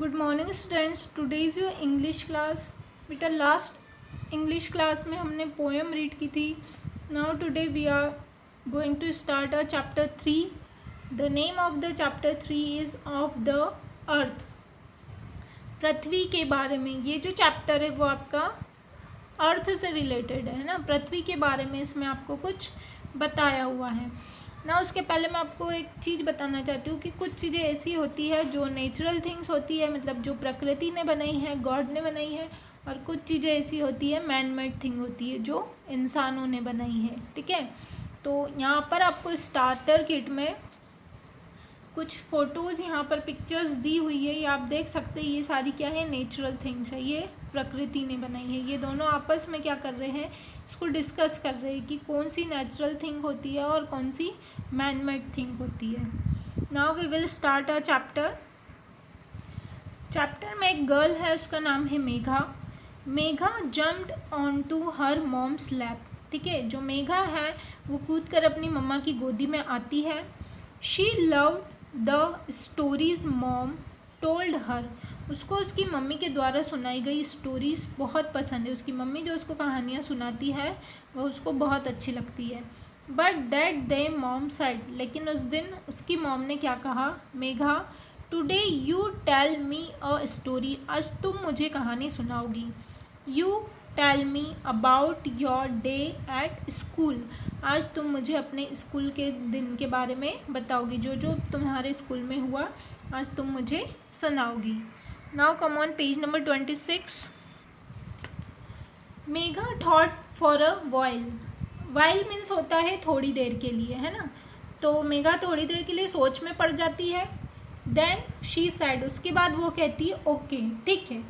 Good morning students, today is your English class. बेटा last English class में हमने poem read की थी। Now today we are going to start a chapter 3। The name of the chapter 3 is of the earth. पृथ्वी के बारे में ये जो चैप्टर है वो आपका अर्थ से रिलेटेड है ना, पृथ्वी के बारे में इसमें आपको कुछ बताया हुआ है ना। उसके पहले मैं आपको एक चीज़ बताना चाहती हूँ कि कुछ चीज़ें ऐसी होती है जो नेचुरल थिंग्स होती है, मतलब जो प्रकृति ने बनाई है, गॉड ने बनाई है, और कुछ चीज़ें ऐसी होती है मैन मेड थिंग होती है जो इंसानों ने बनाई है। ठीक है, तो यहाँ पर आपको स्टार्टर किट में कुछ फ़ोटोज़, यहाँ पर पिक्चर्स दी हुई है, ये आप देख सकते हैं। ये सारी क्या है, नेचुरल थिंग्स है, ये प्रकृति ने बनाई है। ये दोनों आपस में क्या कर रहे हैं, इसको डिस्कस कर रहे हैं कि कौन सी नेचुरल थिंग होती है और कौन सी मैन मेड थिंग होती है। Now we will start a chapter में एक गर्ल है, उसका नाम है Megha. Megha jumped on to her mom's lap. ठीक है, जो मेघा है वो कूद कर अपनी मम्मा की गोदी में आती है। She loved the stories mom told her. उसको उसकी मम्मी के द्वारा सुनाई गई स्टोरीज़ बहुत पसंद है। उसकी मम्मी जो उसको कहानियाँ सुनाती है वह उसको बहुत अच्छी लगती है। But that day mom said, लेकिन उस दिन उसकी मॉम ने क्या कहा, Megha today you tell me a story. आज तुम मुझे कहानी सुनाओगी। You tell me about your day at school. आज तुम मुझे अपने स्कूल के दिन के बारे में बताओगी, जो जो तुम्हारे स्कूल में हुआ आज तुम मुझे सुनाओगी। Now come on page number 26। Megha thought for a while. While means होता है थोड़ी देर के लिए, है ना। तो मेघा थोड़ी देर के लिए सोच में पड़ जाती है। देन शी सेड, उसके बाद वो कहती है ओके ठीक है,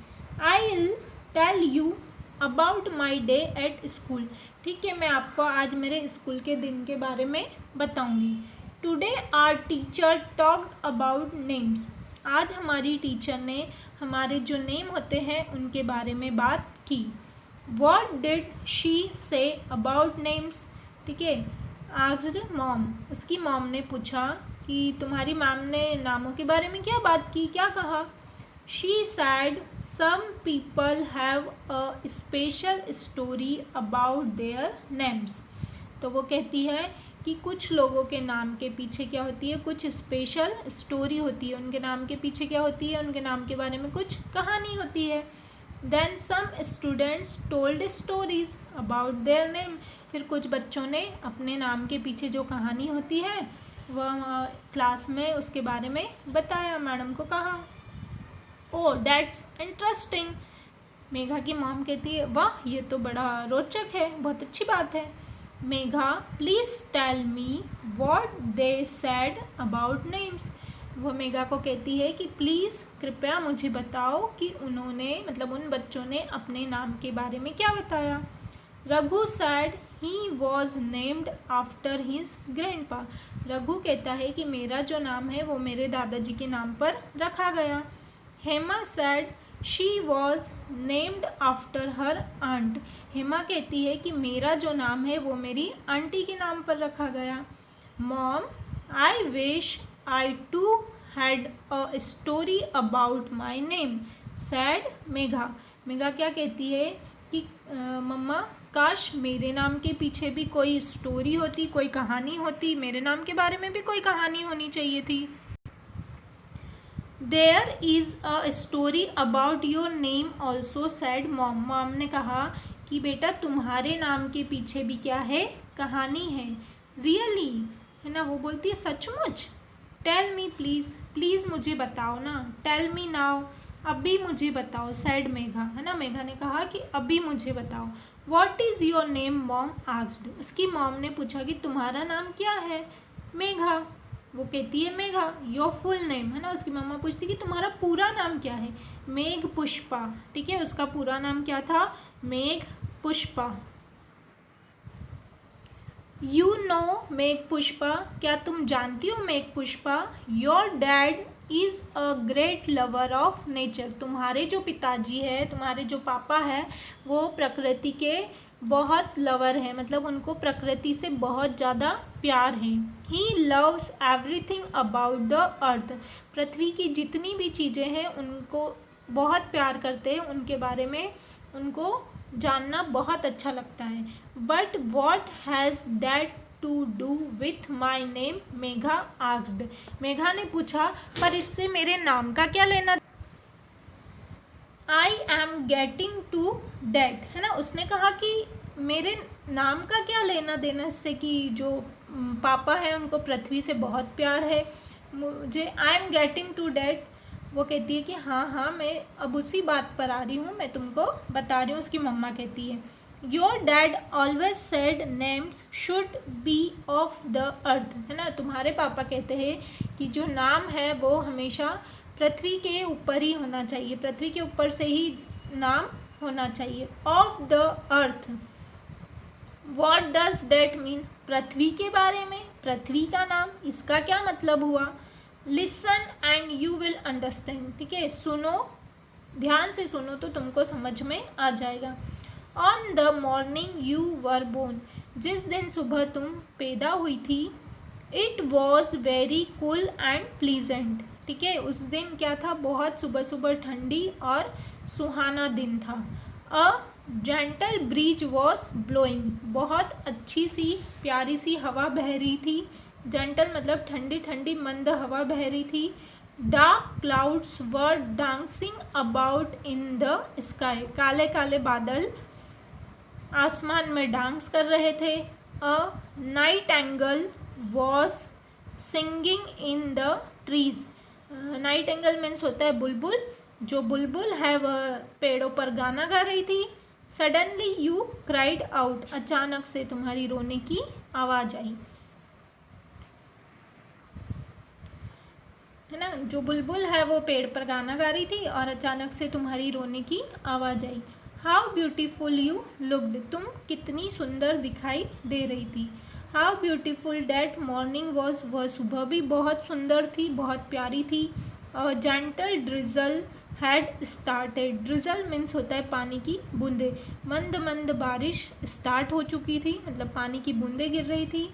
I will tell you about my day at school. ठीक है, मैं आपको आज मेरे स्कूल के दिन के बारे में बताऊंगी। Today our teacher talked about names. आज हमारी टीचर ने हमारे जो नेम होते हैं उनके बारे में बात की। What did she say about names. ठीक है, आस्क्ड मॉम। उसकी मॉम ने पूछा कि तुम्हारी मैम ने नामों के बारे में क्या बात की, क्या कहा। She said some people have a special story about their names. तो वो कहती है कि कुछ लोगों के नाम के पीछे क्या होती है, कुछ स्पेशल स्टोरी होती है। उनके नाम के पीछे क्या होती है, उनके नाम के बारे में कुछ कहानी होती है। Then some students told stories about their name. फिर कुछ बच्चों ने अपने नाम के पीछे जो कहानी होती है वह क्लास में उसके बारे में बताया, मैडम को कहा। Oh that's interesting. मेघा की मॉम कहती है वाह ये तो बड़ा रोचक है, बहुत अच्छी बात है। Megha please tell me what they said about names. वो मेघा को कहती है कि प्लीज़ कृपया मुझे बताओ कि उन्होंने, मतलब उन बच्चों ने अपने नाम के बारे में क्या बताया। Raghu sad he was named after his grandpa. Raghu कहता है कि मेरा जो नाम है वो मेरे दादाजी के नाम पर रखा गया। Hema said she was named after her aunt. Hema कहती है कि मेरा जो नाम है वो मेरी आंटी के नाम पर रखा गया। Mom I wish I too had a story about my name said Megha. Megha क्या कहती है कि मम्मा काश मेरे नाम के पीछे भी कोई स्टोरी होती, कोई कहानी होती, मेरे नाम के बारे में भी कोई कहानी होनी चाहिए थी। There is a story about your name also said mom. Mom ने कहा कि बेटा तुम्हारे नाम के पीछे भी क्या है, कहानी है। रियली, है ना, वो बोलती है सचमुच। टेल मी प्लीज़, प्लीज़ मुझे बताओ ना। टेल मी नाउ, अभी मुझे बताओ। सैड मेघा, है ना, मेघा ने कहा कि अभी मुझे बताओ। What is your name mom asked. उसकी मॉम ने पूछा कि तुम्हारा नाम क्या है। मेघा, वो कहती है मेघा। योर फुल नेम, है ना, उसकी मम्मा पूछती कि तुम्हारा पूरा नाम क्या है। मेघ पुष्पा। ठीक है, उसका पूरा नाम क्या था, मेघ पुष्पा। यू नो मेघ पुष्पा, क्या तुम जानती हो मेघ Pushpa. Your dad is a great lover of nature. तुम्हारे जो पिताजी है, तुम्हारे जो पापा है वो प्रकृति के बहुत लवर है, मतलब उनको प्रकृति से बहुत ज़्यादा प्यार है। He loves everything about the earth, पृथ्वी की जितनी भी चीज़ें हैं उनको बहुत प्यार करते हैं, उनके बारे में उनको जानना बहुत अच्छा लगता है। But what has that to do with my name, Megha asked, Megha ने पूछा पर इससे मेरे नाम का क्या लेना। आई एम गेटिंग टू डैट, है ना, उसने कहा कि मेरे नाम का क्या लेना देना इससे कि जो पापा है उनको पृथ्वी से बहुत प्यार है मुझे। I am getting to that, वो कहती है कि हाँ हाँ मैं अब उसी बात पर आ रही हूँ, मैं तुमको बता रही हूँ। उसकी मम्मा कहती है your dad always said names should be of the अर्थ, है ना, तुम्हारे पापा कहते हैं कि जो नाम है वो हमेशा पृथ्वी के ऊपर ही होना चाहिए, पृथ्वी के ऊपर से ही नाम होना चाहिए। Of the earth, what does that mean, पृथ्वी के बारे में, पृथ्वी का नाम, इसका क्या मतलब हुआ। Listen and you will understand, ठीक है, सुनो, ध्यान से सुनो तो तुमको समझ में आ जाएगा। On the morning you were born, जिस दिन सुबह तुम पैदा हुई थी, it was very cool and pleasant, ठीक है, उस दिन क्या था, बहुत सुबह सुबह ठंडी और सुहाना दिन था। A gentle breeze was blowing, बहुत अच्छी सी प्यारी सी हवा बह रही थी, जेंटल मतलब ठंडी ठंडी मंद हवा बह रही थी। Dark clouds were dancing about in the sky, काले काले बादल आसमान में डांस कर रहे थे। A night angle was singing in the trees, night angle means होता है बुलबुल, जो बुलबुल है वह पेड़ों पर गाना गा रही थी। सडनली यू क्राइड आउट, अचानक से तुम्हारी रोने की आवाज़ आई, है ना, जो बुलबुल है वो पेड़ पर गाना गा रही थी और अचानक से तुम्हारी रोने की आवाज़ आई। हाउ ब्यूटीफुल यू लुक्ड, तुम कितनी सुंदर दिखाई दे रही थी। How beautiful that morning was, वह सुबह भी बहुत सुंदर थी, बहुत प्यारी थी। और gentle drizzle had started, drizzle means होता है पानी की बूंदे, मंद मंद बारिश स्टार्ट हो चुकी थी, मतलब पानी की बूंदें गिर रही थी।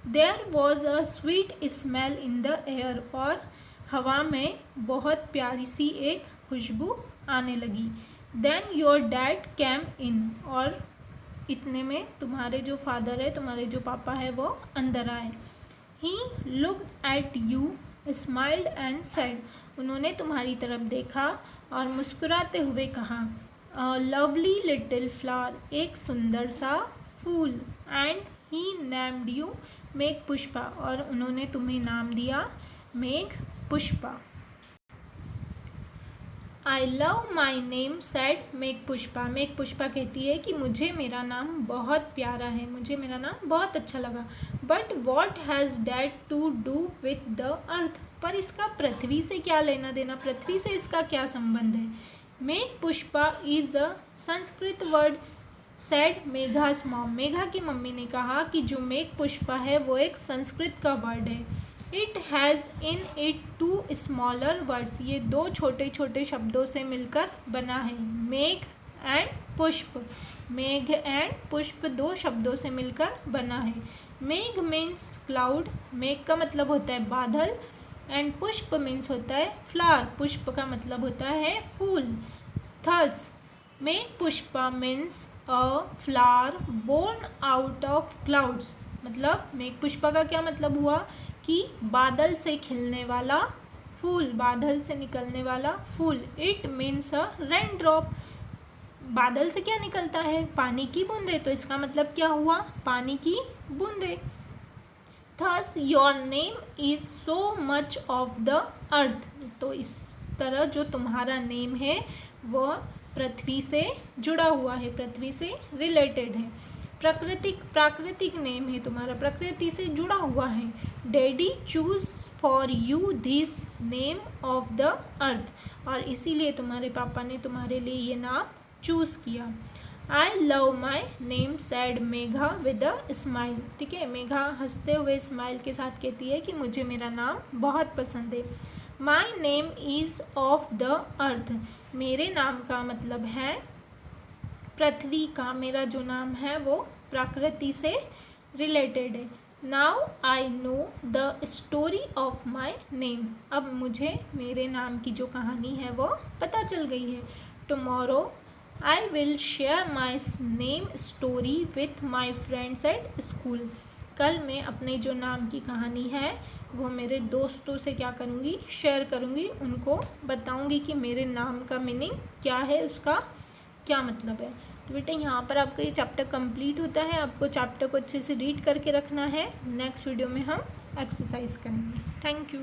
There was a sweet smell in the air, और हवा में बहुत प्यारी सी एक खुशबू आने लगी। देन योर डैड कैम इन, और इतने में तुम्हारे जो फादर है, तुम्हारे जो पापा है वो अंदर आए। He looked at you smiled and said, उन्होंने तुम्हारी तरफ देखा और मुस्कुराते हुए कहा लवली लिटिल फ्लावर, एक सुंदर सा फूल। एंड ही नेम्ड यू मेघ पुष्पा, और उन्होंने तुम्हें नाम दिया मेघ Pushpa. I love my name said मेघ पुष्पा, मेघ पुष्पा कहती है कि मुझे मेरा नाम बहुत प्यारा है, मुझे मेरा नाम बहुत अच्छा लगा। But what has that to do with the earth, पर इसका पृथ्वी से क्या लेना देना, पृथ्वी से इसका क्या संबंध है। Megh Pushpa is a Sanskrit word said Megha's mom, मेघा की मम्मी ने कहा कि जो मेघ पुष्पा है वो एक संस्कृत का वर्ड है। It has in it two smaller words, ये दो छोटे छोटे शब्दों से मिलकर बना है। मेघ एंड पुष्प, मेघ एंड पुष्प दो शब्दों से मिलकर बना है। मेघ मीन्स क्लाउड, मेघ का मतलब होता है बादल, एंड पुष्प मीन्स होता है फ्लावर, पुष्प का मतलब होता है फूल। Thus megh pushpa means a flower born out of clouds, मतलब मेघ पुष्पा का क्या मतलब हुआ कि बादल से खिलने वाला फूल, बादल से निकलने वाला फूल। It means a raindrop, बादल से क्या निकलता है, पानी की बूंदे, तो इसका मतलब क्या हुआ, पानी की बूंदे। Thus your name is so much of the अर्थ, तो इस तरह जो तुम्हारा नेम है वह पृथ्वी से जुड़ा हुआ है, पृथ्वी से रिलेटेड है। प्राकृतिक नेम है तुम्हारा, प्रकृति से जुड़ा हुआ है। Daddy choose for you this name of the अर्थ, और इसीलिए तुम्हारे पापा ने तुम्हारे लिए ये नाम चूज़ किया। I love my name said Megha with a smile, ठीक है, मेघा हंसते हुए स्माइल के साथ कहती है कि मुझे मेरा नाम बहुत पसंद है। My name is of the अर्थ, मेरे नाम का मतलब है पृथ्वी का मेरा जो नाम है वो प्रकृति से रिलेटेड है। Now I know the story of my name. अब मुझे मेरे नाम की जो कहानी है वो पता चल गई है। Tomorrow I will share my name story with my friends at school. कल मैं अपने जो नाम की कहानी है वो मेरे दोस्तों से क्या करूँगी, शेयर करूँगी, उनको बताऊँगी कि मेरे नाम का मीनिंग क्या है, उसका क्या मतलब है। तो बेटा यहाँ पर आपका ये चैप्टर कंप्लीट होता है। आपको चैप्टर को अच्छे से रीड करके रखना है। नेक्स्ट वीडियो में हम एक्सरसाइज करेंगे। Thank you.